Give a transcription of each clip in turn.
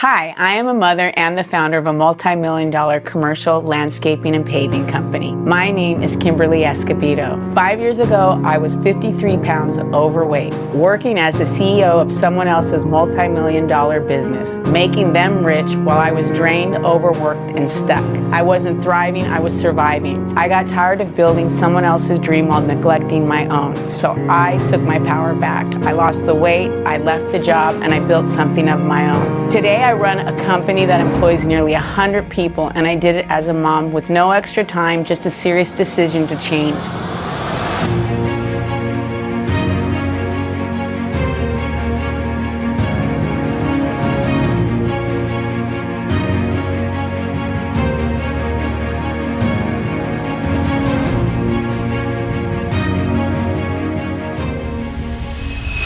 Hi, I am a mother and the founder of a multi-million-dollar commercial landscaping and paving company. My name is Kimberly Escobedo. 5 years ago, I was 53 pounds overweight, working as the CEO of someone else's multi-million-dollar business, making them rich while I was drained, overworked, and stuck. I wasn't thriving, I was surviving. I got tired of building someone else's dream while neglecting my own. So I took my power back. I lost the weight, I left the job, and I built something of my own. Today, I run a company that employs nearly 100 people, and I did it as a mom with no extra time, just a serious decision to change.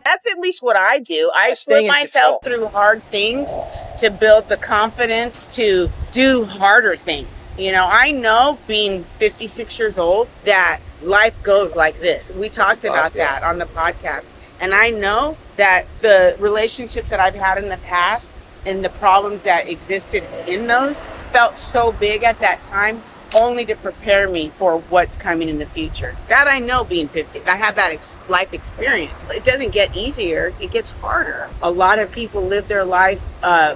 That's at least what I do. I put myself through hard things to build the confidence to do harder things. You know, I know being 56 years old that life goes like this. We talked about that on the podcast. And I know that the relationships that I've had in the past and the problems that existed in those felt so big at that time, only to prepare me for what's coming in the future. That I know being 50. I have that life experience. It doesn't get easier, it gets harder. A lot of people live their life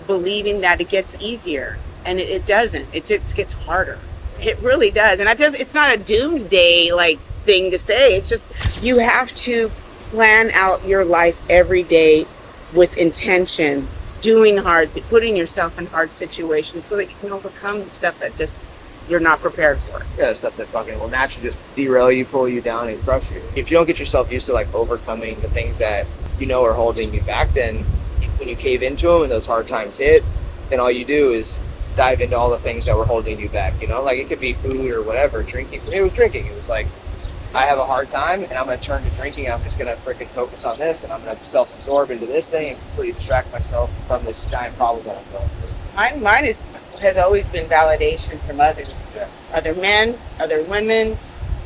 believing that it gets easier, and it doesn't. It just gets harder. It really does. And it's not a doomsday like thing to say. It's just you have to plan out your life every day with intention, doing hard, putting yourself in hard situations so that you can overcome stuff that just you're not prepared for. Yeah, stuff that fucking will naturally just derail you, pull you down, and crush you. If you don't get yourself used to like overcoming the things that you know are holding you back, then when you cave into them and those hard times hit, then all you do is dive into all the things that were holding you back. You know, like it could be food or whatever. Drinking. For me, it was drinking. It was like I have a hard time, and I'm gonna turn to drinking. I'm just gonna freaking focus on this, and I'm gonna self-absorb into this thing and completely distract myself from this giant problem that I'm going through. Mine has always been validation from others, other men, other women,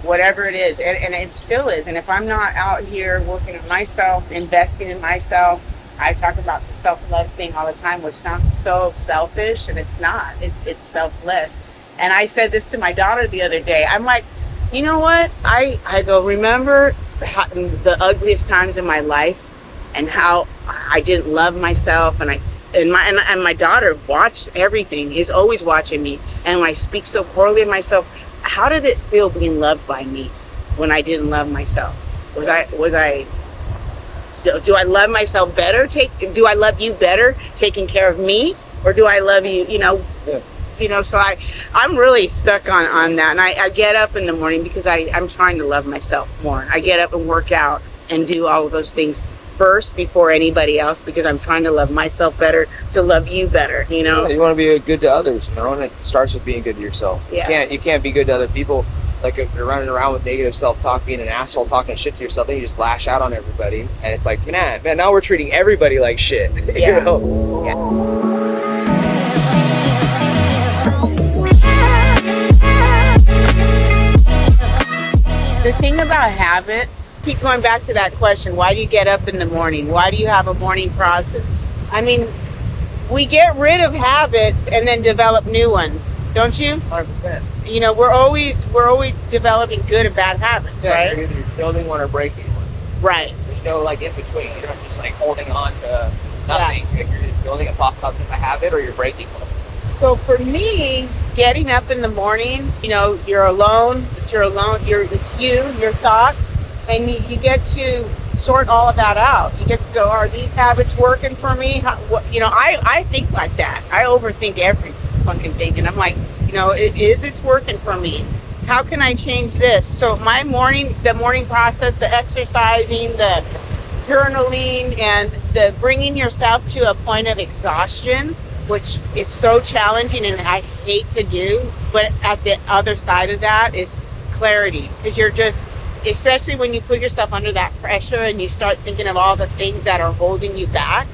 whatever it is, and it still is. And if I'm not out here working on myself, investing in myself, I talk about the self-love thing all the time, which sounds so selfish, and it's not. It's selfless. And I said this to my daughter the other day. I'm like, you know what? I go, remember the ugliest times in my life and how I didn't love myself, and my daughter watched everything, is always watching me, and when I speak so poorly of myself, how did it feel being loved by me when I didn't love myself? Do I love myself better? Do I love you better taking care of me, or do I love you? So I'm really stuck on that, and I get up in the morning because I'm trying to love myself more. I get up and work out and do all of those things first before anybody else, because I'm trying to love myself better to love you better, you know? Yeah, you want to be good to others, you know, and it starts with being good to yourself. Yeah. You can't be good to other people. Like if you're running around with negative self-talk, being an asshole, talking shit to yourself, then you just lash out on everybody. And it's like, man, now we're treating everybody like shit. Yeah. You know? Yeah. The thing about habits, keep going back to that question, why do you get up in the morning? Why do you have a morning process? I mean, we get rid of habits and then develop new ones, don't you? 100%. You know, we're always developing good and bad habits, right? You're either building one or breaking one. Right. There's no like in between. You're not just like holding on to nothing. Yeah. You're either building a habit or you're breaking one. So for me, getting up in the morning, you know, you're alone, it's you, your thoughts, and you get to sort all of that out. You get to go, are these habits working for me? I think like that. I overthink every fucking thing, and I'm like, you know, is this working for me? How can I change this? So the morning process, the exercising, the journaling, and the bringing yourself to a point of exhaustion, which is so challenging and I hate to do, but at the other side of that is clarity, because you're just, especially when you put yourself under that pressure and you start thinking of all the things that are holding you back,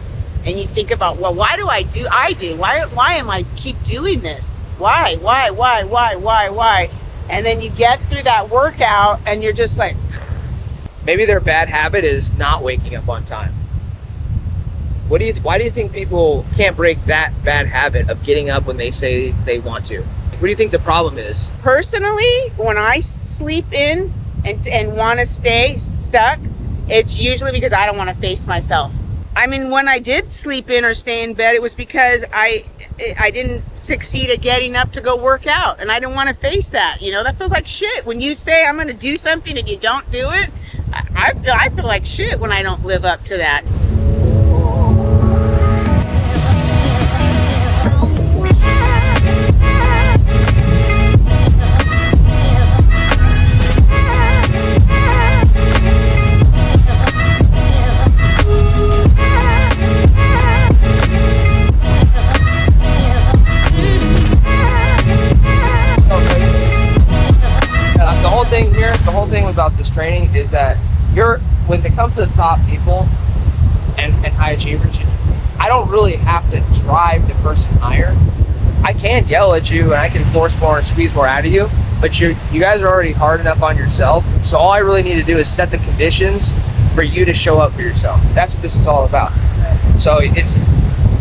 and you think about, well, why do I do? Why am I keep doing this? Why? And then you get through that workout and you're just like, maybe their bad habit is not waking up on time. Why do you think people can't break that bad habit of getting up when they say they want to? What do you think the problem is? Personally, when I sleep in and want to stay stuck, it's usually because I don't want to face myself. I mean, when I did sleep in or stay in bed, it was because I didn't succeed at getting up to go work out, and I didn't want to face that. You know, that feels like shit. When you say I'm going to do something and you don't do it, I feel like shit when I don't live up to that. The whole thing about this training is that when it comes to the top people and high achievers, I don't really have to drive the person higher. I can yell at you and I can force more and squeeze more out of you, but you guys are already hard enough on yourself. So all I really need to do is set the conditions for you to show up for yourself. That's what this is all about. So it's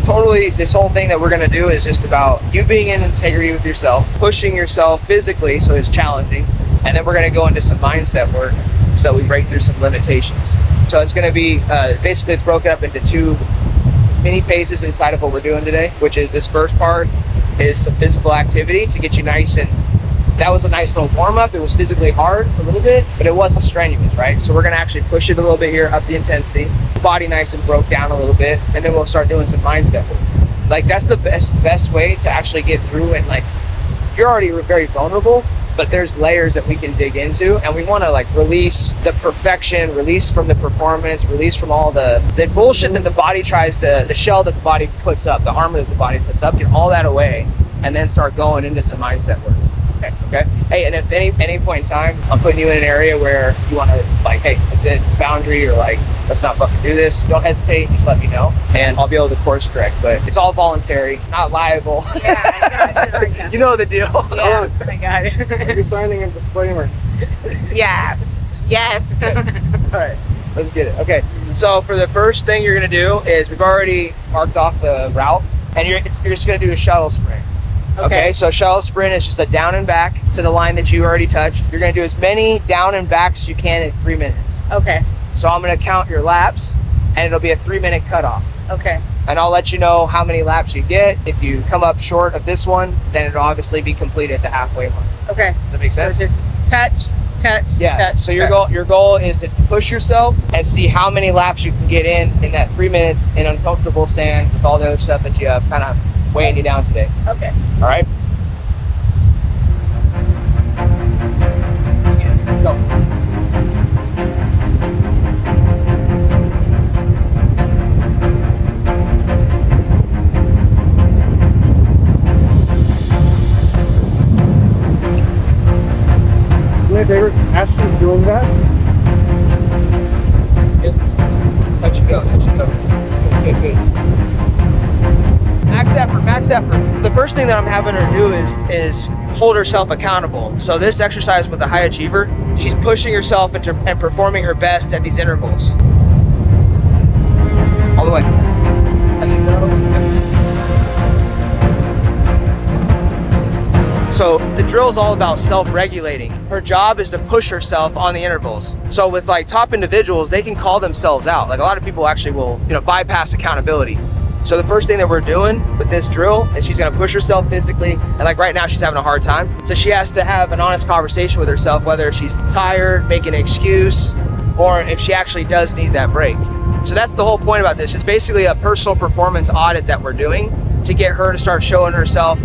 totally, this whole thing that we're going to do is just about you being in integrity with yourself, pushing yourself physically so it's challenging, and then we're going to go into some mindset work so that we break through some limitations. So it's going to be basically, it's broken up into two mini phases inside of what we're doing today, which is this first part is some physical activity to get you nice, and that was a nice little warm-up. It was physically hard a little bit, but it wasn't strenuous, right? So we're going to actually push it a little bit here, up the intensity, body nice and broke down a little bit, and then we'll start doing some mindset work. Like, that's the best way to actually get through, and like, you're already very vulnerable, but there's layers that we can dig into, and we want to like release the perfection, release from the performance, release from all the bullshit that the body tries to, the shell that the body puts up, the armor that the body puts up, get all that away, and then start going into some mindset work. Okay. Hey, and if any point in time I'm putting you in an area where you want to like, hey, it's boundary, or like, let's not fucking do this, don't hesitate, just let me know, and I'll be able to course correct. But it's all voluntary, not liable. Yeah, I got it. You know the deal. Yeah, I got it. Are you signing a disclaimer? Yes. Okay. All right, let's get it. Okay, so for the first thing you're gonna do is, we've already marked off the route, and you're just gonna do a shuttle sprint. Okay, so shuttle sprint is just a down and back to the line that you already touched. You're gonna do as many down and backs as you can in 3 minutes. Okay. So I'm gonna count your laps, and it'll be a 3-minute cutoff. Okay. And I'll let you know how many laps you get. If you come up short of this one, then it'll obviously be completed at the halfway mark. Okay. Does that make sense? So just touch, Yeah. touch. So your goal is to push yourself and see how many laps you can get in that 3 minutes in uncomfortable sand with all the other stuff that you have kind of weighing you down today. Okay. All right. Go. My favorite Ashton's doing that. Good. Touch and go. Good. Max effort. The first thing that I'm having her do is hold herself accountable. So this exercise with the high achiever, she's pushing herself and performing her best at these intervals. All the way. And then go. So the drill is all about self-regulating. Her job is to push herself on the intervals. So with like top individuals, they can call themselves out. Like, a lot of people actually will, bypass accountability. So the first thing that we're doing with this drill is she's gonna push herself physically, and like right now she's having a hard time. So she has to have an honest conversation with herself, whether she's tired, making an excuse, or if she actually does need that break. So that's the whole point about this. It's basically a personal performance audit that we're doing to get her to start showing herself,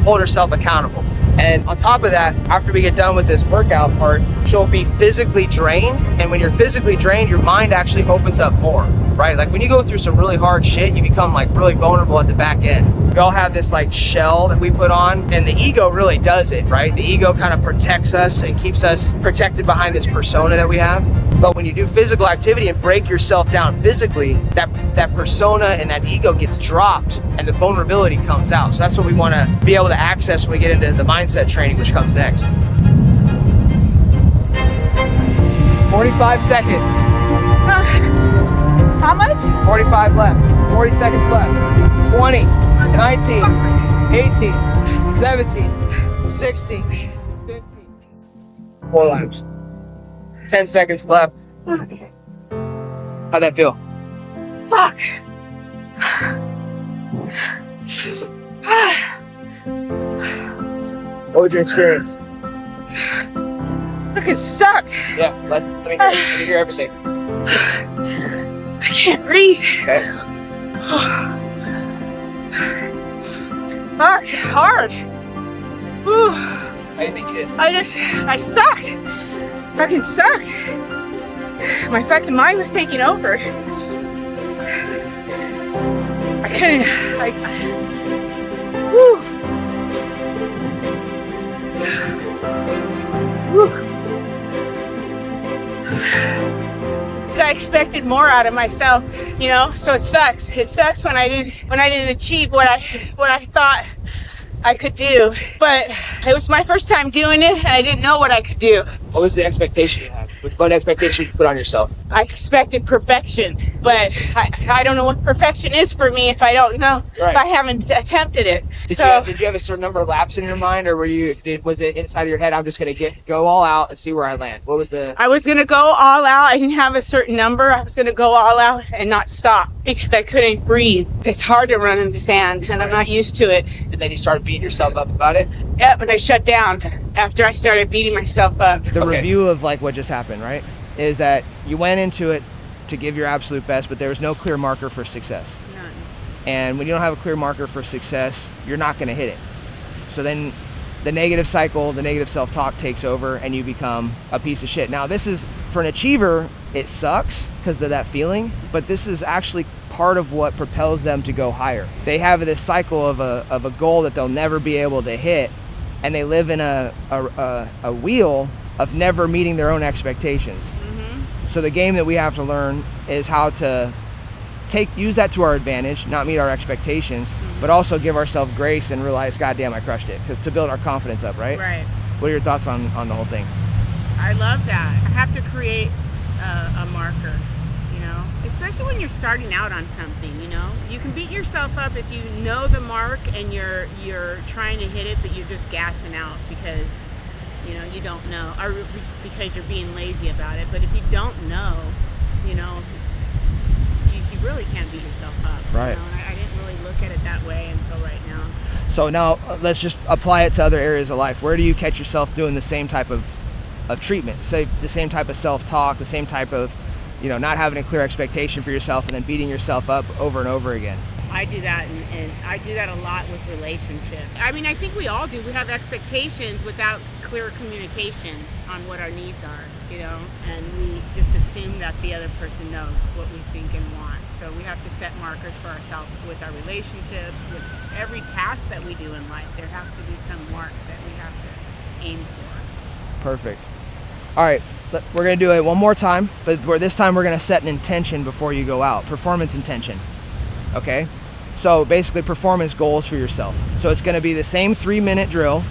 hold herself accountable. And on top of that, after we get done with this workout part, she'll be physically drained. And when you're physically drained, your mind actually opens up more, right? Like when you go through some really hard shit, you become like really vulnerable at the back end. We all have this like shell that we put on, and the ego really does it, right? The ego kind of protects us and keeps us protected behind this persona that we have. But when you do physical activity and break yourself down physically, that persona and that ego gets dropped and the vulnerability comes out. So that's what we want to be able to access when we get into the mindset training, which comes next. 45 seconds. How much? 45 left. 40 seconds left. 20, 19, 18, 17, 16, 15. 4 laps. 10 seconds left. How'd that feel? Fuck. What was your experience? Fucking sucked. Yeah, let me hear everything. I can't breathe. Okay. Fuck, hard. Whew. How do you think you did? I sucked. Fucking sucked. My fucking mind was taking over. I couldn't, whew. Whew. I expected more out of myself, you know, so it sucks. It sucks when I didn't achieve what I thought I could do. But it was my first time doing it and I didn't know what I could do. What was the expectation you had? What expectation did you put on yourself? I expected perfection, but I don't know what perfection is for me if I don't know, Right. if I haven't attempted it. Did you have a certain number of laps in your mind, or was it inside of your head, I'm just going to go all out and see where I land? What was the... I was going to go all out. I didn't have a certain number. I was going to go all out and not stop because I couldn't breathe. It's hard to run in the sand, and I'm not used to it. And then you started beating yourself up about it? Yeah, but I shut down after I started beating myself up. The review of like what just happened, right, is that you went into it to give your absolute best, but there was no clear marker for success. None. And when you don't have a clear marker for success, you're not going to hit it. So then the negative cycle, the negative self-talk takes over and you become a piece of shit. Now this is, for an achiever, it sucks because of that feeling, but this is actually part of what propels them to go higher. They have this cycle of a goal that they'll never be able to hit, and they live in a wheel of never meeting their own expectations. Mm-hmm. So the game that we have to learn is how to use that to our advantage, not meet our expectations, but also give ourselves grace and realize, God damn, I crushed it, because to build our confidence up, right? Right. What are your thoughts on the whole thing? I love that. I have to create a marker, you know, especially when you're starting out on something, you know. You can beat yourself up if you know the mark and you're trying to hit it, but you're just gassing out because, you know, you don't know, or because you're being lazy about it. But if you don't know, you know, you really can't beat yourself up. Right. You know? And I didn't really look at it that way until right now. So now let's just apply it to other areas of life. Where do you catch yourself doing the same type of treatment? Say the same type of self-talk, the same type of, you know, not having a clear expectation for yourself and then beating yourself up over and over again. I do that, and I do that a lot with relationships. I mean, I think we all do. We have expectations without clear communication on what our needs are, you know, and we just assume that the other person knows what we think and want. So we have to set markers for ourselves with our relationships, with every task that we do in life. There has to be some mark that we have to aim for. Perfect. All right, we're going to do it one more time, but this time we're going to set an intention before you go out. Performance intention. Okay? So basically performance goals for yourself. So it's going to be the same 3-minute drill,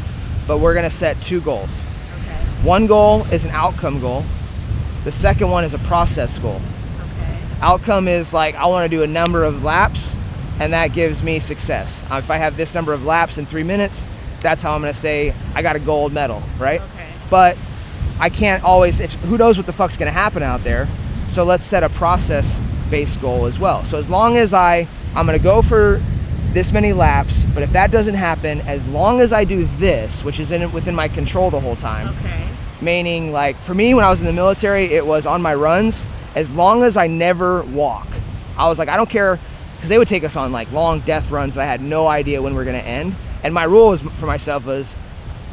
but we're going to set 2 goals. Okay. One goal is an outcome goal. The second one is a process goal. Okay. Outcome is like, I want to do a number of laps, and that gives me success. If I have this number of laps in 3 minutes, that's how I'm going to say I got a gold medal, right? Okay. But I can't always, who knows what the fuck's going to happen out there. So let's set a process-based goal as well. So as long as I'm going to go for this many laps, but if that doesn't happen, as long as I do this, which is within my control the whole time. Okay. Meaning, like, for me, when I was in the military, it was on my runs, as long as I never walk. I was like, I don't care, because they would take us on like long death runs that I had no idea when we were going to end. And my rule for myself was,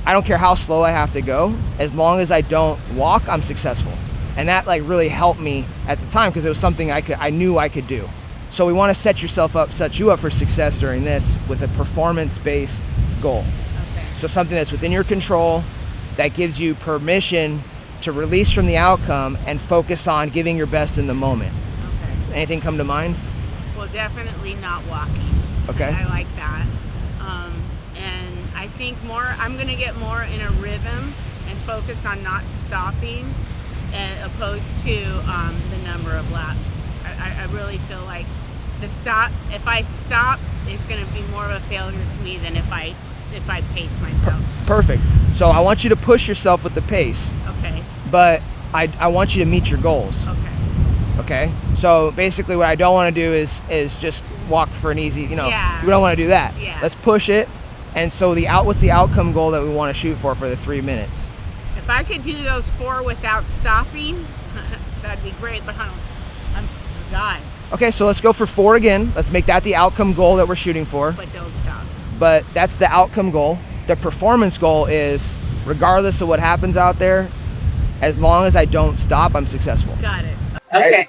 I don't care how slow I have to go, as long as I don't walk, I'm successful. And that like really helped me at the time, because it was something I knew I could do. So we want to set you up for success during this with a performance-based goal. Okay. So something that's within your control, that gives you permission to release from the outcome and focus on giving your best in the moment. Okay. Anything come to mind? Well, definitely not walking. Okay. I like that. And I think I'm going to get more in a rhythm and focus on not stopping, opposed to the number of laps. I really feel like If I stop, it's going to be more of a failure to me than if I pace myself. Perfect. So I want you to push yourself with the pace. Okay. But I want you to meet your goals. Okay. Okay? So basically what I don't want to do is just walk for an easy, Yeah. we don't want to do that. Yeah. Let's push it. And so what's the outcome goal that we want to shoot for the 3 minutes? If I could do those 4 without stopping, that'd be great, but gosh. Okay, so let's go for 4 again. Let's make that the outcome goal that we're shooting for. But don't stop. But that's the outcome goal. The performance goal is, regardless of what happens out there, as long as I don't stop, I'm successful. Got it. Okay. Okay.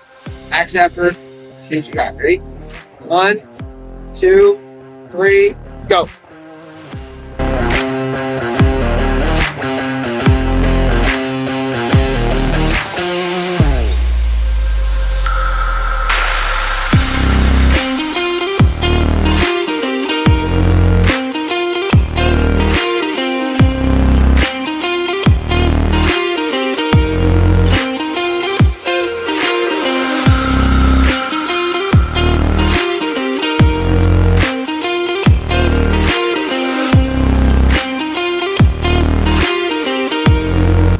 Max effort. See what you got. Ready? 1, 2, 3, go.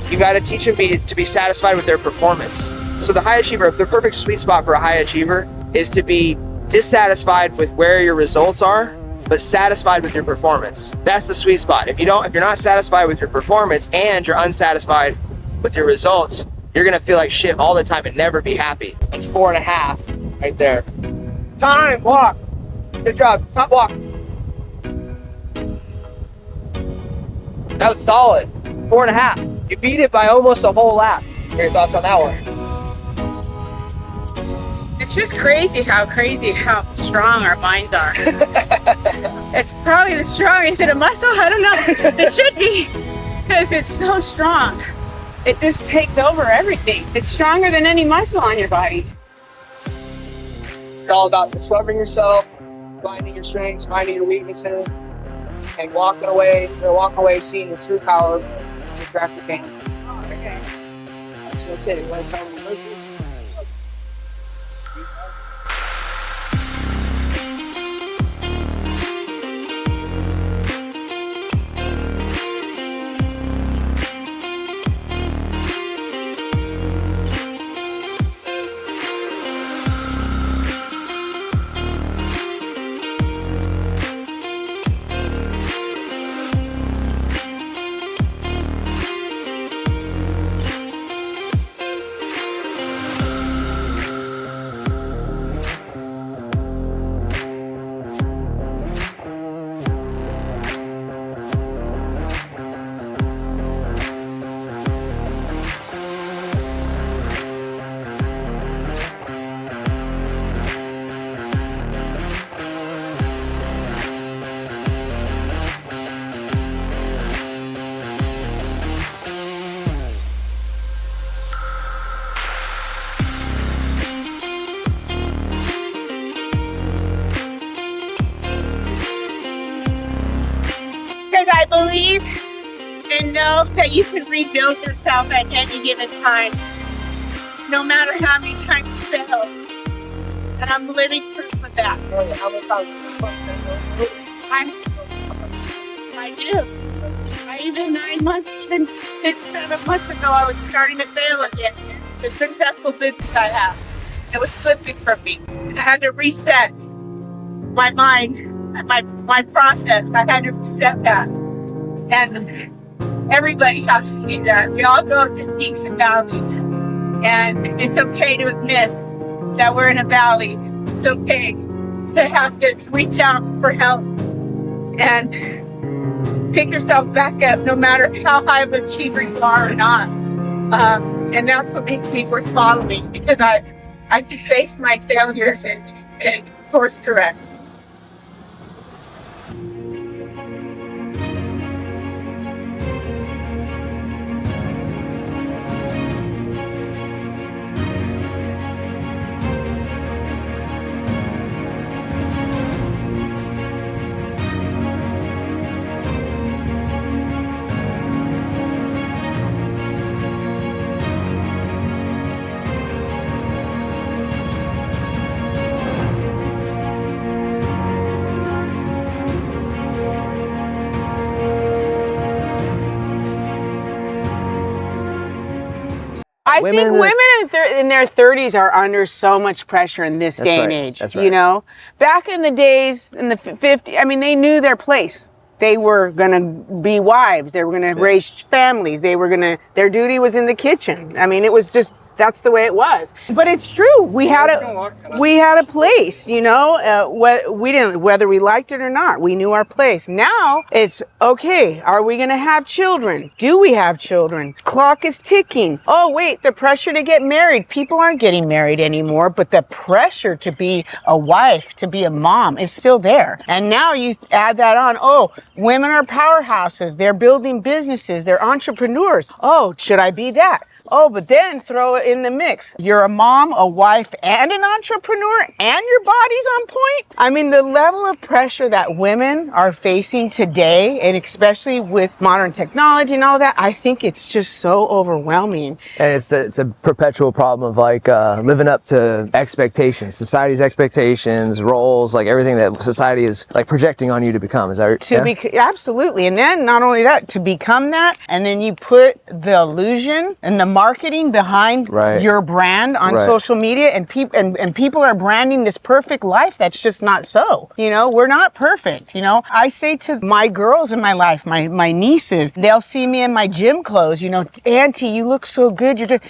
You got to teach them to be satisfied with their performance. So the high achiever, the perfect sweet spot for a high achiever is to be dissatisfied with where your results are, but satisfied with your performance. That's the sweet spot. If you're not satisfied with your performance and you're unsatisfied with your results, you're gonna feel like shit all the time and never be happy. It's 4.5 right there. Time, walk. Good job, top walk. That was solid. 4.5. You beat it by almost a whole lap. What are your thoughts on that one? It's just crazy how strong our minds are. It's probably the strongest. Is it a muscle? I don't know. It should be, because it's so strong. It just takes over everything. It's stronger than any muscle on your body. It's all about discovering yourself, finding your strengths, finding your weaknesses, and walking away seeing your true power. Craft the game. Okay. So that's it. Let's have a look at this. Because I believe and know that you can rebuild yourself at any given time, no matter how many times you fail. And I'm living proof of that. I do. Even 9 months, even 6, 7 months ago, I was starting to fail again. The successful business I have, it was slipping from me. I had to reset my mind, my process. I had to reset that. And everybody has to do that. We all go through peaks and valleys. And it's okay to admit that we're in a valley. It's okay to have to reach out for help and pick yourself back up, no matter how high of an achiever you are or not. And that's what makes me worth following, because I can face my failures and course correct. I think women in their 30s are under so much pressure in this day and age. That's right. You know, back in the days in the 50s, I mean, they knew their place. They were going to be wives. They were going to raise families. Their duty was in the kitchen. I mean, it was just, that's the way it was. But it's true. We had a place, you know, whether we liked it or not, we knew our place. Now it's okay. Are we going to have children? Do we have children? Clock is ticking. Oh, wait, the pressure to get married. People aren't getting married anymore, but the pressure to be a wife, to be a mom is still there. And now you add that on. Oh, women are powerhouses. They're building businesses. They're entrepreneurs. Oh, should I be that? Oh, but then throw it in the mix. You're a mom, a wife, and an entrepreneur, and your body's on point. I mean, the level of pressure that women are facing today, and especially with modern technology and all that, I think it's just so overwhelming. And it's a perpetual problem of like living up to expectations, society's expectations, roles, like everything that society is like projecting on you to become. Is that right? Absolutely. And then not only that, to become that, and then you put the illusion and the marketing behind your brand on social media, and people are branding this perfect life that's just not so. You know, we're not perfect. You know, I say to my girls in my life, my nieces, they'll see me in my gym clothes, you know, Auntie, you look so good.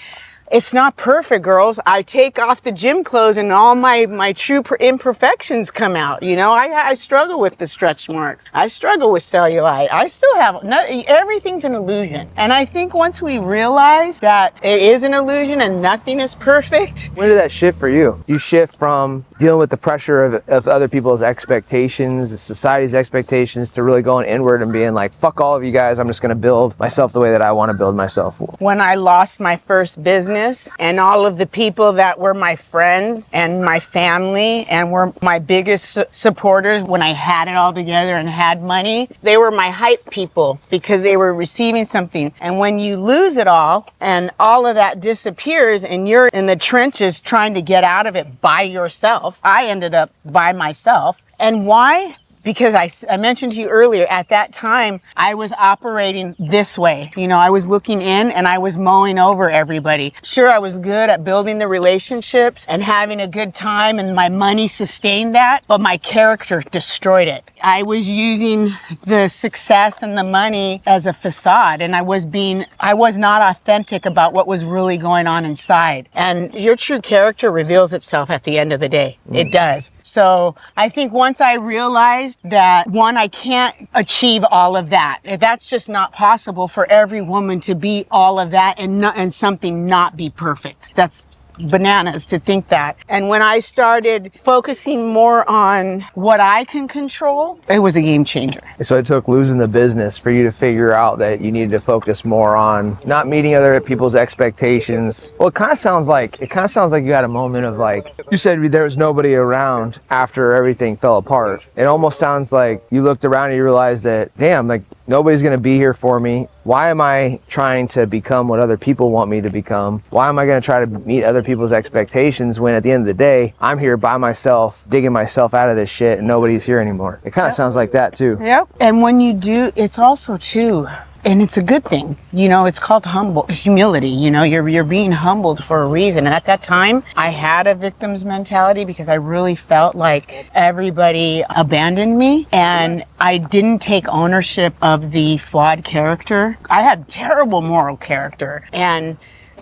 It's not perfect, girls. I take off the gym clothes and all my true imperfections come out. You know, I struggle with the stretch marks. I struggle with cellulite. I still have, everything's an illusion. And I think once we realize that it is an illusion and nothing is perfect. When did that shift for you? You shift from dealing with the pressure of other people's expectations, society's expectations, to really going inward and being like, fuck all of you guys. I'm just going to build myself the way that I want to build myself. When I lost my first business, and all of the people that were my friends and my family and were my biggest supporters when I had it all together and had money, they were my hype people because they were receiving something. And when you lose it all and all of that disappears and you're in the trenches trying to get out of it by yourself, I ended up by myself. And why? Because I mentioned to you earlier, at that time, I was operating this way. You know, I was looking in and I was mowing over everybody. Sure, I was good at building the relationships and having a good time, and my money sustained that, but my character destroyed it. I was using the success and the money as a facade, and I was not authentic about what was really going on inside. And your true character reveals itself at the end of the day. It does. So I think once I realized that, one, I can't achieve all of that. That's just not possible for every woman to be all of that and something not be perfect. That's bananas to think that. And when I started focusing more on what I can control, it was a game changer. So it took losing the business for you to figure out that you needed to focus more on not meeting other people's expectations. Well, it kind of sounds like you had a moment of like, you said there was nobody around after everything fell apart. It almost sounds like you looked around and you realized that, damn, like nobody's going to be here for me. Why am I trying to become what other people want me to become? Why am I going to try to meet other people's expectations when at the end of the day, I'm here by myself, digging myself out of this shit and nobody's here anymore? It kind of sounds like that too. Yep. And when you do, it's also too, and it's a good thing, you know, it's called humility, you know, you're being humbled for a reason. And at that time, I had a victim's mentality because I really felt like everybody abandoned me and I didn't take ownership of the flawed character. I had terrible moral character, and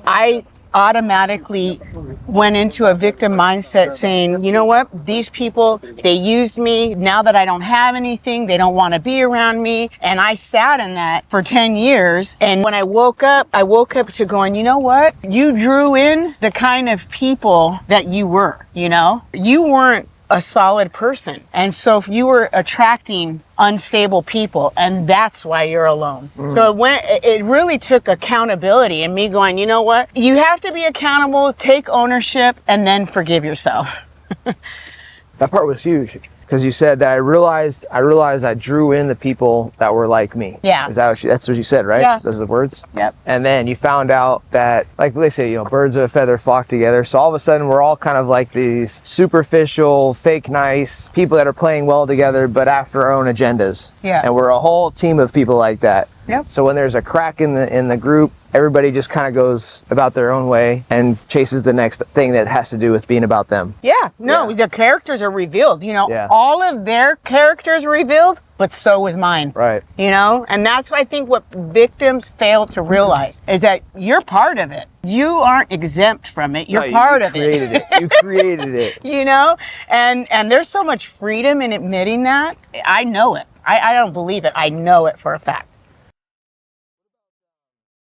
I automatically went into a victim mindset saying, you know what, these people, they used me. Now that I don't have anything, they don't want to be around me. And I sat in that for 10 years. And when I woke up to going, you know what, you drew in the kind of people that you were, you know, you weren't a solid person. And so if you were attracting unstable people, and that's why you're alone. So it really took accountability and me going, you know what, you have to be accountable, take ownership, and then forgive yourself. That part was huge. Because you said that I realized I drew in the people that were like me. Yeah. That's what you said, right? Yeah. Those are the words? Yep. And then you found out that, like they say, you know, birds of a feather flock together. So all of a sudden we're all kind of like these superficial, fake nice people that are playing well together, but after our own agendas. Yeah. And we're a whole team of people like that. Yep. So when there's a crack in the group, everybody just kind of goes about their own way and chases the next thing that has to do with being about them. Yeah, no, the characters are revealed. You know, Yeah. all of their characters are revealed, but so is mine. Right. You know, and that's I think what victims fail to realize is that you're part of it. You aren't exempt from it. You're part of it. You created it. You know, and there's so much freedom in admitting that. I know it. I don't believe it. I know it for a fact.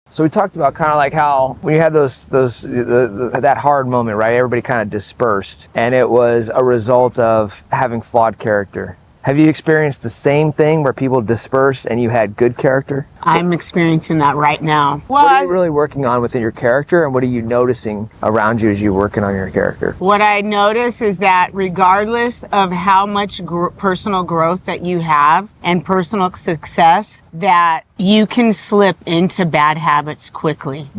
So we talked about kind of like how when you had that hard moment, right? Everybody kind of dispersed, and it was a result of having flawed character. Have you experienced the same thing where people dispersed and you had good character? I'm experiencing that right now. Well, what are you really working on within your character, and what are you noticing around you as you're working on your character? What I notice is that regardless of how much personal growth that you have and personal success, that you can slip into bad habits quickly.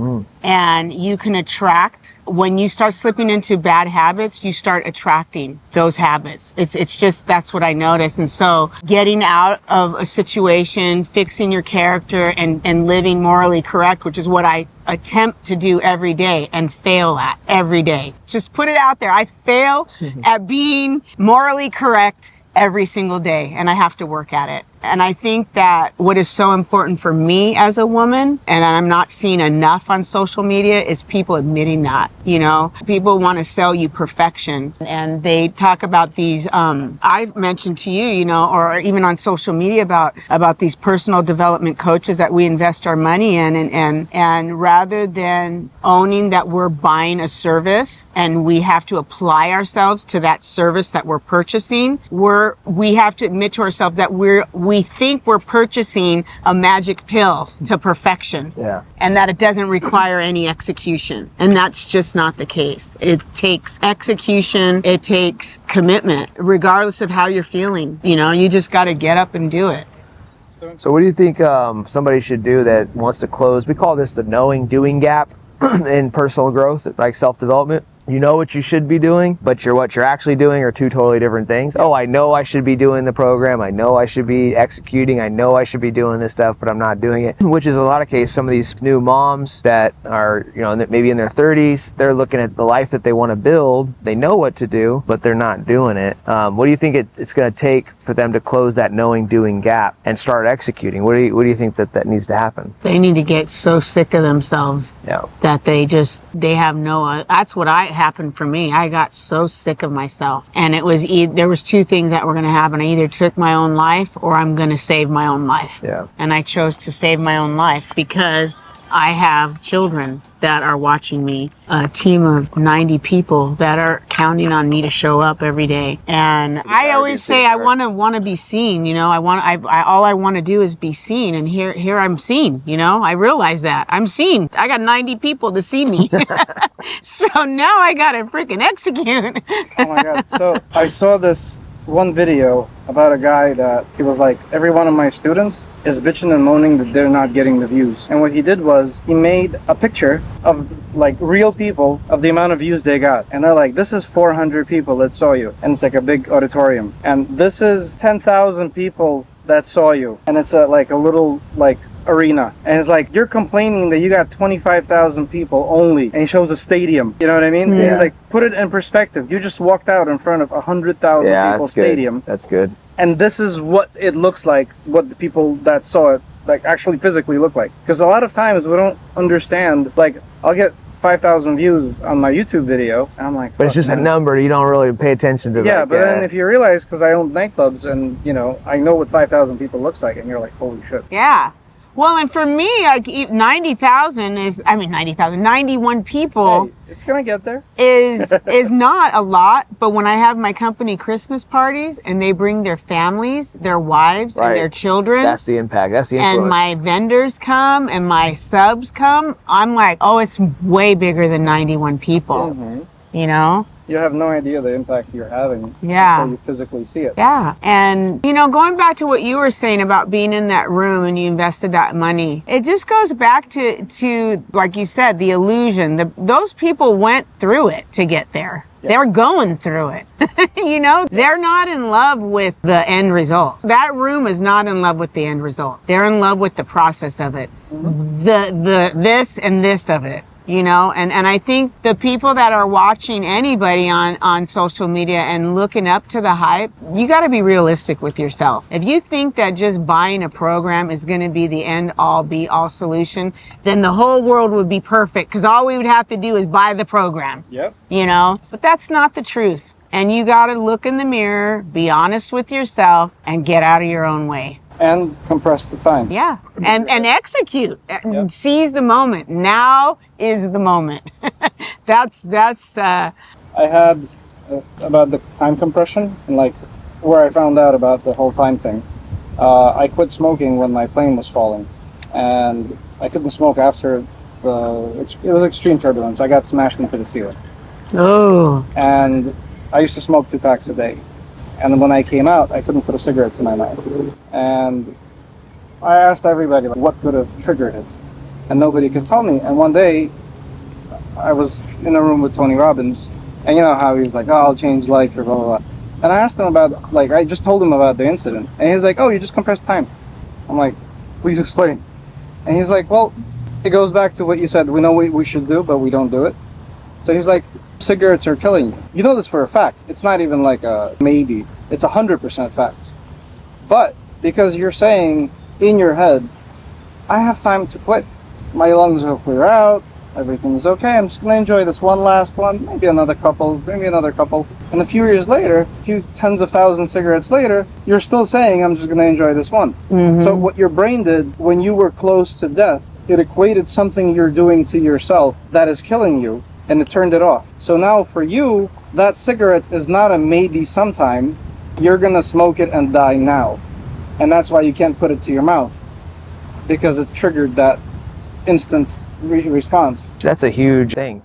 And you can attract, when you start slipping into bad habits, you start attracting those habits. It's just, that's what I notice. And so getting out of a situation, fixing your character, and living morally correct, which is what I attempt to do every day and fail at every day. Just put it out there. I fail at being morally correct every single day, and I have to work at it. And I think that what is so important for me as a woman, and I'm not seeing enough on social media, is people admitting that. You know, people want to sell you perfection, and they talk about these, I mentioned to you, you know, or even on social media about these personal development coaches that we invest our money in, and rather than owning that we're buying a service and we have to apply ourselves to that service that we're purchasing, we have to admit to ourselves that we think we're purchasing a magic pill to perfection, and that it doesn't require any execution. And that's just not the case. It takes execution. It takes commitment, regardless of how you're feeling. You know, you just got to get up and do it. So what do you think somebody should do that wants to close? We call this the knowing doing gap in personal growth, like self-development. You know what you should be doing, but what you're actually doing are two totally different things. Oh, I know I should be doing the program. I know I should be executing. I know I should be doing this stuff, but I'm not doing it. Which is a lot of cases, some of these new moms that are, you know, maybe in their 30s, they're looking at the life that they want to build. They know what to do, but they're not doing it. What do you think it's going to take for them to close that knowing doing gap and start executing? What do you think that needs to happen? They need to get so sick of themselves that they have no, that's what happened for me. I got so sick of myself, and it was there was two things that were going to happen. I either took my own life or I'm going to save my own life. And I chose to save my own life because I have children that are watching me, a team of 90 people that are counting on me to show up every day. And I always say I want to be seen, you know. All I want to do is be seen, and here I'm seen, you know. I realize that I'm seen. I got 90 people to see me. So now I got to freaking execute. Oh my God. So I saw this one video about a guy that he was like, every one of my students is bitching and moaning that they're not getting the views. And what he did was he made a picture of like real people of the amount of views they got. And they're like, this is 400 people that saw you. And it's like a big auditorium. And this is 10,000 people that saw you. And it's like a little like arena, and it's like, you're complaining that you got 25,000 people only, and he shows a stadium, you know what I mean? He's like, put it in perspective, you just walked out in front of 100,000 people stadium. That's good. And this is what it looks like, what the people that saw it like actually physically look like. Because a lot of times we don't understand, like, I'll get 5,000 views on my YouTube video, and I'm like, but it's just a number. You don't really pay attention to. Yeah, but then if you realize, because I own nightclubs, and you know, I know what 5,000 people looks like, and you're like, holy shit. Yeah. Well, and for me, like 91 people. Hey, it's gonna get there. Is not a lot, but when I have my company Christmas parties and they bring their families, their wives, and their children. That's the impact. That's the influence. And my vendors come and my subs come. I'm like, oh, it's way bigger than 91 people. You know? You have no idea the impact you're having Yeah. until you physically see it. Yeah. And, you know, going back to what you were saying about being in that room and you invested that money, it just goes back to like you said, the illusion. Those people went through it to get there. Yeah. They're going through it. You know, they're not in love with the end result. That room is not in love with the end result. They're in love with the process of it. Mm-hmm. The this and this of it. You know, and I think the people that are watching anybody on social media and looking up to the hype, you got to be realistic with yourself. If you think that just buying a program is going to be the end all be all solution, then the whole world would be perfect because all we would have to do is buy the program. Yep. You know, but that's not the truth. And you got to look in the mirror, be honest with yourself, and get out of your own way. And compress the time. Yeah, and execute. Yep. Seize the moment. Now is the moment. that's. I had about the time compression and like where I found out about the whole time thing. I quit smoking when my plane was falling, and I couldn't smoke after it was extreme turbulence. I got smashed into the ceiling. Oh. And I used to smoke 2 packs a day. And then when I came out, I couldn't put a cigarette in my mouth. And I asked everybody like, what could have triggered it, and nobody could tell me. And one day, I was in a room with Tony Robbins, and you know how he's like, "Oh, I'll change life," or blah blah blah. And I asked him about, like, I just told him about the incident, and he's like, "Oh, you just compressed time." I'm like, "Please explain." And he's like, "Well, it goes back to what you said. We know what we should do, but we don't do it." So he's like, cigarettes are killing you. You know this for a fact. It's not even like a maybe. It's 100% fact. But because you're saying in your head, I have time to quit. My lungs will clear out. Everything's okay. I'm just going to enjoy this one last one. Maybe another couple. Maybe another couple. And a few years later, a few tens of thousands of cigarettes later, you're still saying, I'm just going to enjoy this one. Mm-hmm. So what your brain did when you were close to death, it equated something you're doing to yourself that is killing you, and it turned it off. So now for you, that cigarette is not a maybe sometime. You're going to smoke it and die now. And that's why you can't put it to your mouth, because it triggered that instant response. That's a huge thing.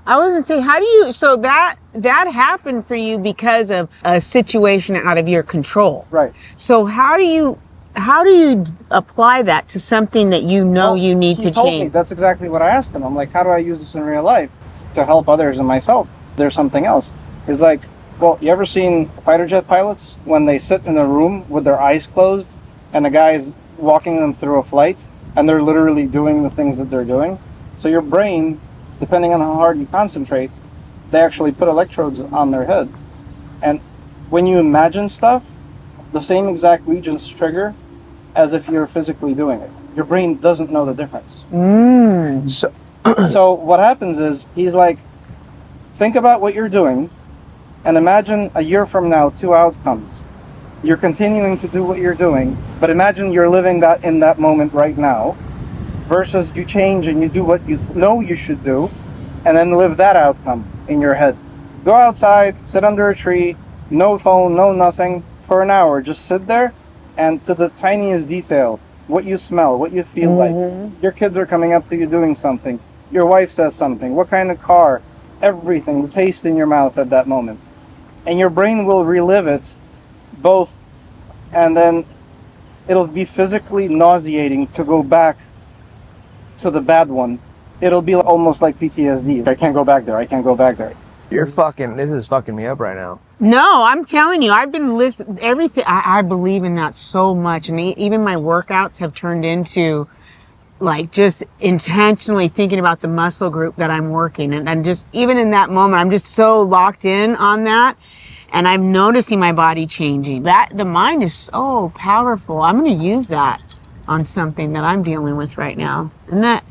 I was going to say, how do you, so that happened for you because of a situation out of your control. Right. So how do you apply that to something that you know you need to told change? Me, that's exactly what I asked him. I'm like, how do I use this in real life to help others and myself? There's something else. He's like, well, you ever seen fighter jet pilots when they sit in a room with their eyes closed and the guy is walking them through a flight and they're literally doing the things that they're doing? So your brain, depending on how hard you concentrate, they actually put electrodes on their head. And when you imagine stuff, the same exact regions trigger as if you're physically doing it. Your brain doesn't know the difference. So what happens is, he's like, think about what you're doing and imagine a year from now 2 outcomes. You're continuing to do what you're doing, but imagine you're living that in that moment right now, versus you change and you do what you know you should do and then live that outcome in your head. Go outside, sit under a tree, no phone, no nothing, for an hour. Just sit there, and to the tiniest detail, what you smell, what you feel like. Your kids are coming up to you doing something. Your wife says something. What kind of car? Everything. The taste in your mouth at that moment. And your brain will relive it both, and then it'll be physically nauseating to go back to the bad one. It'll be almost like PTSD. I can't go back there. I can't go back there. This is fucking me up right now. No, I'm telling you, I've been listening, everything, I believe in that so much. And even my workouts have turned into like just intentionally thinking about the muscle group that I'm working. And I'm just, even in that moment, I'm just so locked in on that. And I'm noticing my body changing. The mind is so powerful. I'm going to use that on something that I'm dealing with right now. And that,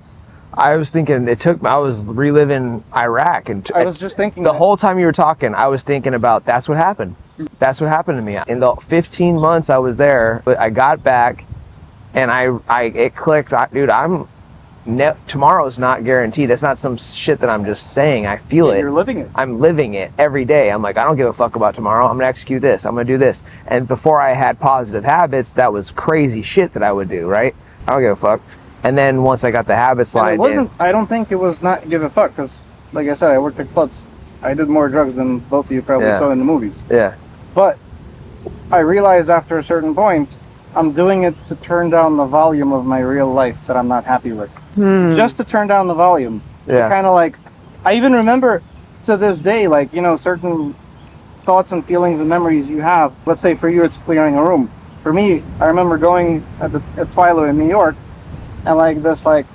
I was thinking, I was reliving Iraq, and I was just thinking the whole time you were talking, I was thinking about that's what happened. That's what happened to me. In the 15 months I was there, but I got back and it clicked. Dude, tomorrow's not guaranteed. That's not some shit that I'm just saying. I feel it. You're living it. I'm living it every day. I'm like, I don't give a fuck about tomorrow. I'm gonna execute this. I'm gonna do this. And before I had positive habits, that was crazy shit that I would do, right? I don't give a fuck. And then once I got the habits lined in, I don't think it was not give a fuck, because like I said, I worked at clubs. I did more drugs than both of you probably saw in the movies. Yeah. But I realized after a certain point, I'm doing it to turn down the volume of my real life that I'm not happy with. Just to turn down the volume. To kind of like, I even remember to this day, like, you know, certain thoughts and feelings and memories you have. Let's say for you, it's clearing a room. For me, I remember going at Twilo in New York, and like this, like,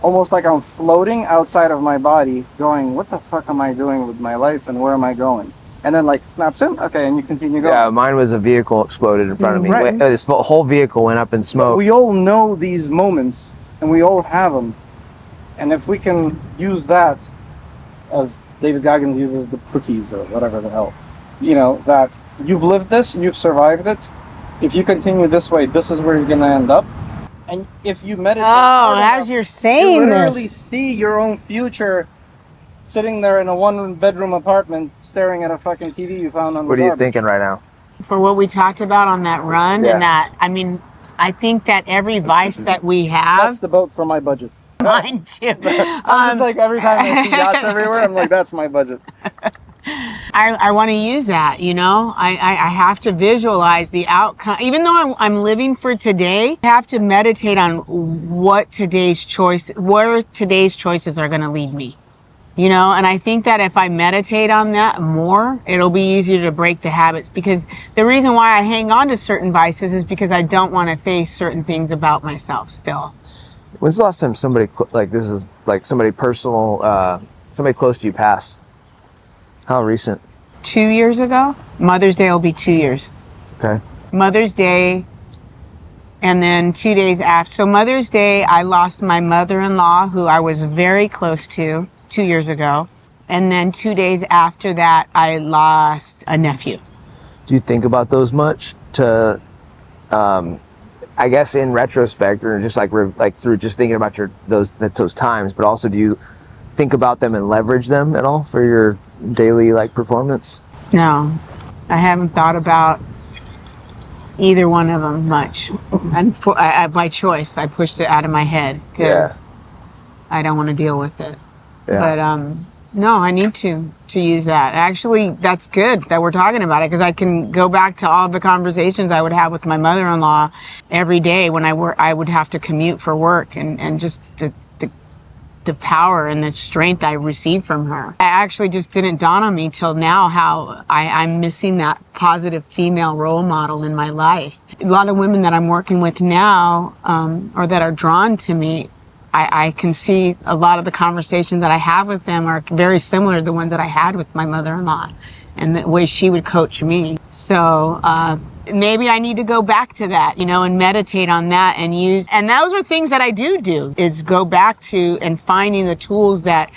almost like I'm floating outside of my body, going, what the fuck am I doing with my life and where am I going? And then like, snaps in, okay, and you continue going. Yeah, mine was a vehicle exploded in front of me. Right. This whole vehicle went up in smoke. We all know these moments, and we all have them. And if we can use that, as David Goggins uses the cookies or whatever the hell, you know, that you've lived this, you've survived it. If you continue this way, this is where you're going to end up. And if you meditate, as you're saying you literally this, see your own future sitting there in a one-bedroom apartment staring at a fucking TV you found on the What are you garbage. thinking right now? for what we talked about on that run, and that, I mean, I think that every vice that we have, That's the boat for my budget. mine too. I'm just like, every time I see yachts everywhere, I'm like, that's my budget. I want to use that, you know. I have to visualize the outcome. Even though I'm living for today, I have to meditate on where today's choices are going to lead me. You know, and I think that if I meditate on that more, it'll be easier to break the habits, because the reason why I hang on to certain vices is because I don't want to face certain things about myself still. When's the last time somebody somebody personal, somebody close to you passed? How recent? 2 years ago, Mother's Day will be 2 years. Okay. Mother's Day, and then 2 days after. So Mother's Day, I lost my mother-in-law, who I was very close to 2 years ago. And then 2 days after that, I lost a nephew. Do you think about those much? To, I guess in retrospect, or just like through just thinking about those times, but also do you think about them and leverage them at all for your daily performance? No, I haven't thought about either one of them much. And by choice, I pushed it out of my head because I don't want to deal with it. Yeah. But no, I need to use that. Actually, that's good that we're talking about it, because I can go back to all the conversations I would have with my mother-in-law every day when I would have to commute for work, and just the power and the strength I received from her. It actually just didn't dawn on me till now how I'm missing that positive female role model in my life. A lot of women that I'm working with now, or that are drawn to me, I can see a lot of the conversations that I have with them are very similar to the ones that I had with my mother-in-law, and the way she would coach me. So maybe I need to go back to that, you know, and meditate on that, and those are things that I do is go back to and finding the tools that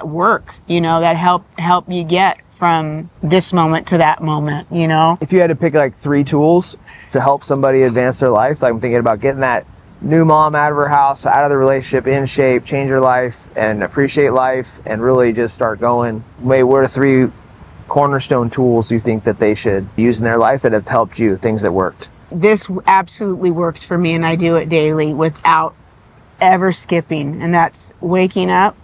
work, you know, that help you get from this moment to that moment, you know. If you had to pick 3 tools to help somebody advance their life, I'm thinking about getting that new mom out of her house, out of the relationship, in shape, change her life, and appreciate life, and really just start going. What are 3 cornerstone tools you think that they should use in their life that have helped you, things that worked? This absolutely works for me, and I do it daily without ever skipping. And that's waking up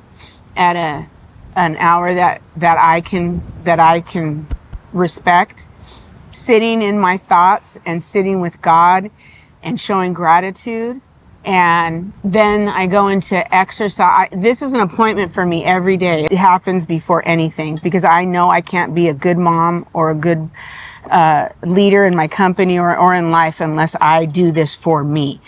at an hour that I can respect, sitting in my thoughts and sitting with God and showing gratitude. And then I go into exercise. This is an appointment for me every day. It happens before anything, because I know I can't be a good mom or a good leader in my company or in life unless I do this for me.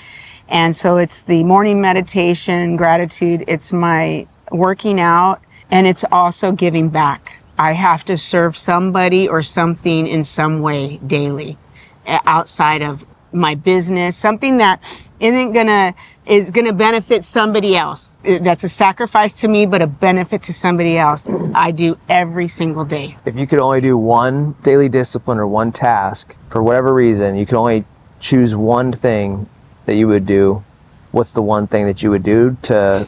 And so it's the morning meditation, gratitude, it's my working out, and it's also giving back. I have to serve somebody or something in some way daily outside of my business, something that is gonna benefit somebody else. That's a sacrifice to me, but a benefit to somebody else. I do every single day. If you could only do one daily discipline or one task, for whatever reason, you could only choose one thing that you would do, what's the one thing that you would do to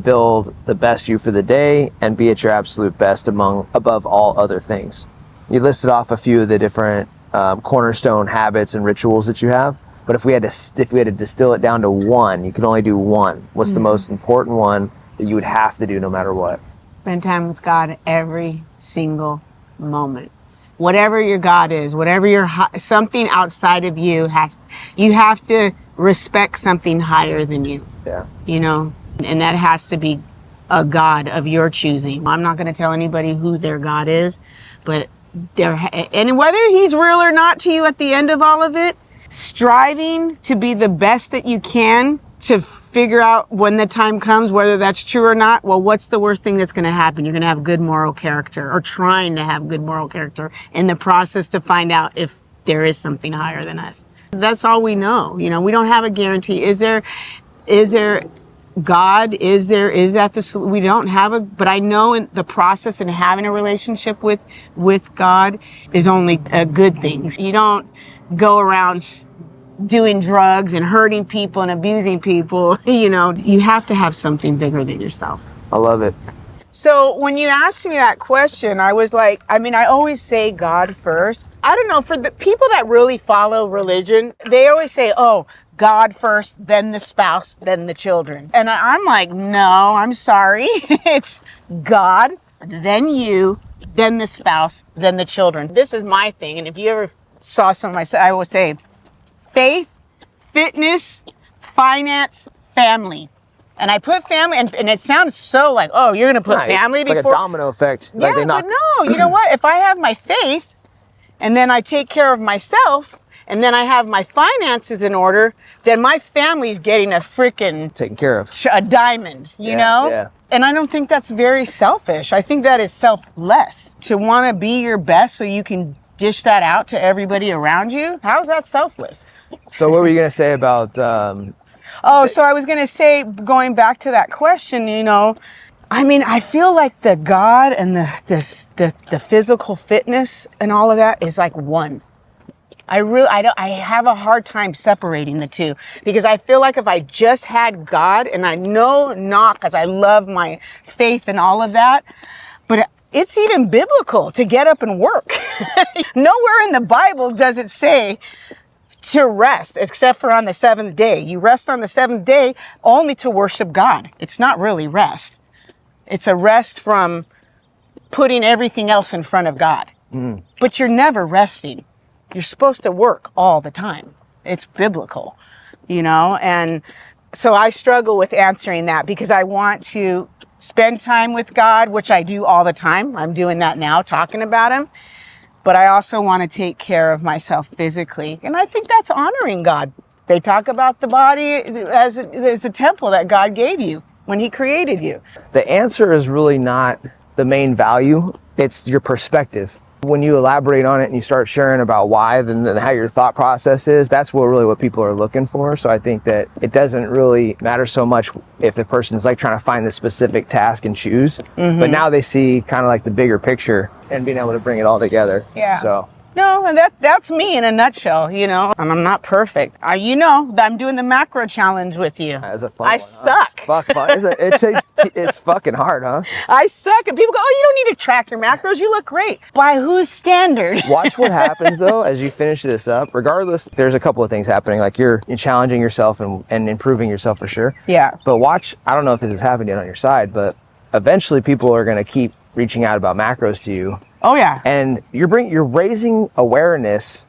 build the best you for the day and be at your absolute best above all other things? You listed off a few of the different cornerstone habits and rituals that you have, but if we had to distill it down to one, you could only do one. What's the most important one that you would have to do no matter what? Spend time with God every single moment. Whatever your God is, whatever your something outside of you you have to respect something higher than you. Yeah. You know, and that has to be a God of your choosing. I'm not going to tell anybody who their God is, but and whether he's real or not to you at the end of all of it, striving to be the best that you can to figure out when the time comes, whether that's true or not. Well, what's the worst thing that's going to happen? You're going to have good moral character, or trying to have good moral character in the process to find out if there is something higher than us. That's all we know. You know, we don't have a guarantee. Is there God? Is that we don't have but I know in the process and having a relationship with God is only a good thing. You don't go around doing drugs and hurting people and abusing people. You know, you have to have something bigger than yourself. I love it. So when you asked me that question, I was like, I mean, I always say God first. I don't know, for the people that really follow religion, they always say, oh, God first, then the spouse, then the children. And I'm like, no, I'm sorry. It's God, then you, then the spouse, then the children. This is my thing. And if you ever saw something I would say, faith, fitness, finance, family. And I put family, and it sounds so like, oh, you're going to put family before. It's like a domino effect. Yeah, but no, you know what? If I have my faith, and then I take care of myself, and then I have my finances in order, then my family's getting a freaking taken care of. A diamond, you know? Yeah. And I don't think that's very selfish. I think that is selfless. To want to be your best so you can dish that out to everybody around you. How's that selfless? So what were you going to say about... so I was going to say, going back to that question, you know, I mean, I feel like the God and the physical fitness and all of that is like one. I have a hard time separating the two, because I feel like if I just had God, and I know not, because I love my faith and all of that, but it's even biblical to get up and work. Nowhere in the Bible does it say to rest, except for on the seventh day. You rest on the seventh day only to worship God. It's not really rest. It's a rest from putting everything else in front of God. But you're never resting. You're supposed to work all the time. It's biblical, you know? And so I struggle with answering that, because I want to spend time with God, which I do all the time. I'm doing that now, talking about him. But I also want to take care of myself physically. And I think that's honoring God. They talk about the body as a temple that God gave you when he created you. The answer is really not the main value. It's your perspective. When you elaborate on it and you start sharing about why, then how your thought process is, that's what people are looking for. So I think that it doesn't really matter so much if the person's like trying to find the specific task and choose, but now they see kind of like the bigger picture and being able to bring it all together. Yeah. So. No, and that's me in a nutshell, you know. And I'm not perfect. You know, I'm doing the macro challenge with you. That's a fun I one, suck. Huh? It's fucking hard, huh? I suck. And people go, oh, you don't need to track your macros. You look great. By whose standard? Watch what happens, though, as you finish this up. Regardless, there's a couple of things happening. Like you're challenging yourself and improving yourself for sure. Yeah. But watch, I don't know if this has happened yet on your side, but eventually people are going to keep reaching out about macros to you. Oh, yeah. And you're raising awareness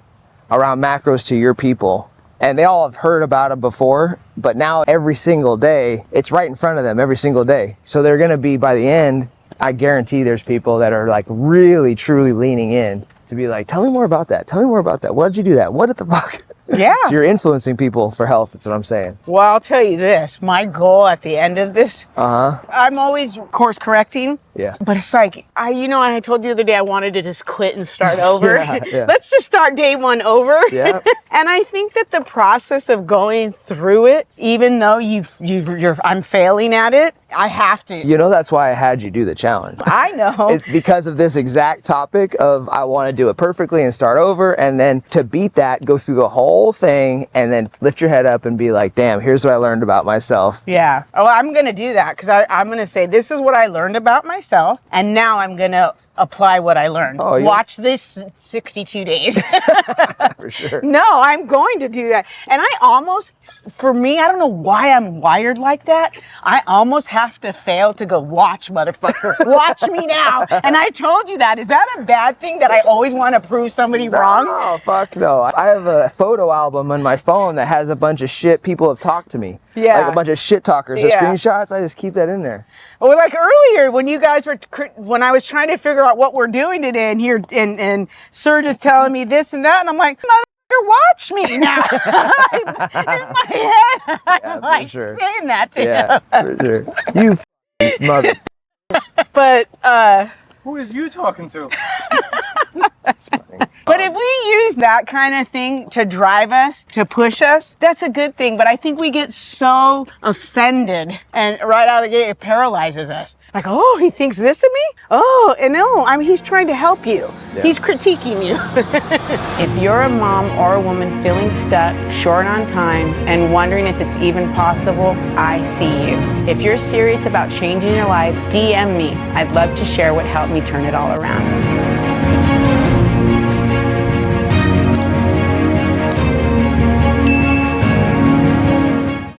around macros to your people. And they all have heard about them before, but now every single day, it's right in front of them every single day. So they're going to be, by the end, I guarantee there's people that are like really, truly leaning in to be like, tell me more about that. Tell me more about that. Why did you do that? What the fuck? Yeah. So you're influencing people for health. That's what I'm saying. Well, I'll tell you this. My goal at the end of this, I'm always course correcting. Yeah. But it's like, I told you the other day I wanted to just quit and start over. Yeah. Let's just start day one over. Yeah. And I think that the process of going through it, even though I'm failing at it, I have to. You know, that's why I had you do the challenge. I know. It's because of this exact topic of I want to do it perfectly and start over. And then to beat that, go through the whole whole thing and then lift your head up and be like, damn, here's what I learned about myself. Yeah. Oh, I'm going to do that because I'm going to say, this is what I learned about myself. And now I'm going to apply what I learned. Oh, yeah. Watch this 62 days. For sure. No, I'm going to do that. And I almost, for me, I don't know why I'm wired like that. I almost have to fail to go, watch, motherfucker. Watch me now. And I told you that. Is that a bad thing that I always want to prove somebody wrong? Oh, fuck no. I have a photo album on my phone that has a bunch of shit people have talked to me. Yeah. Like a bunch of shit talkers. The Yeah. screenshots, I just keep that in there. Or like earlier when you guys were, when I was trying to figure out what we're doing today and here, and Serge is telling me this and that, and I'm like, motherfucker, watch me now. In my head, I'm like sure. saying that to Yeah, him. for sure. You mother. But, Who is you talking to? That's funny. but if we use that kind of thing to drive us, to push us, that's a good thing. But I think we get so offended and right out of the gate, it paralyzes us. Like, oh, he thinks this of me? Oh, and no, I mean, he's trying to help you. Yeah. He's critiquing you. If you're a mom or a woman feeling stuck, short on time, and wondering if it's even possible, I see you. If you're serious about changing your life, DM me. I'd love to share what helped me turn it all around.